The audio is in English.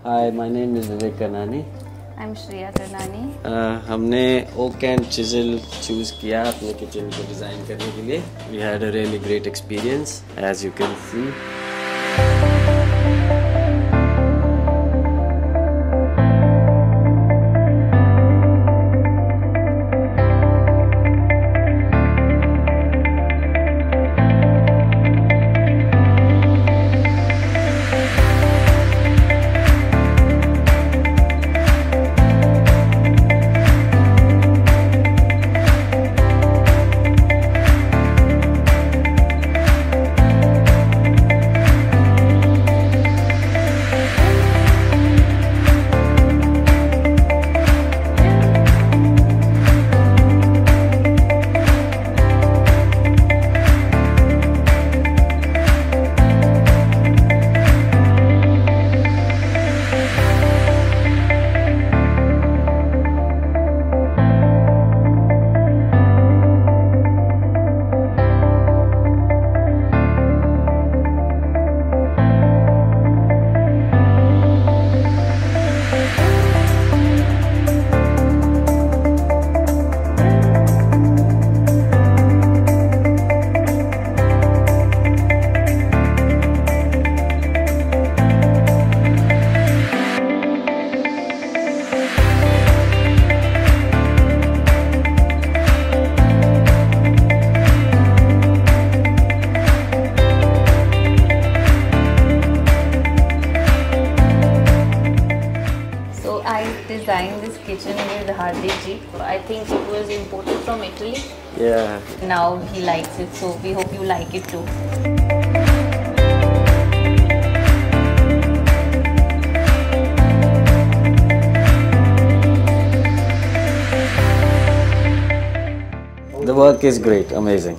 Hi, my name is Vivek Karnani. I'm Shreya Karnani. हमने Oak and Chizel choose किया अपने kitchen को design करने के लिए. We had a really great experience, as you can see. I designed this kitchen with Hardeep ji. I think it was imported from Italy. Yeah. Now he likes it, so we hope you like it too. The work is great, amazing.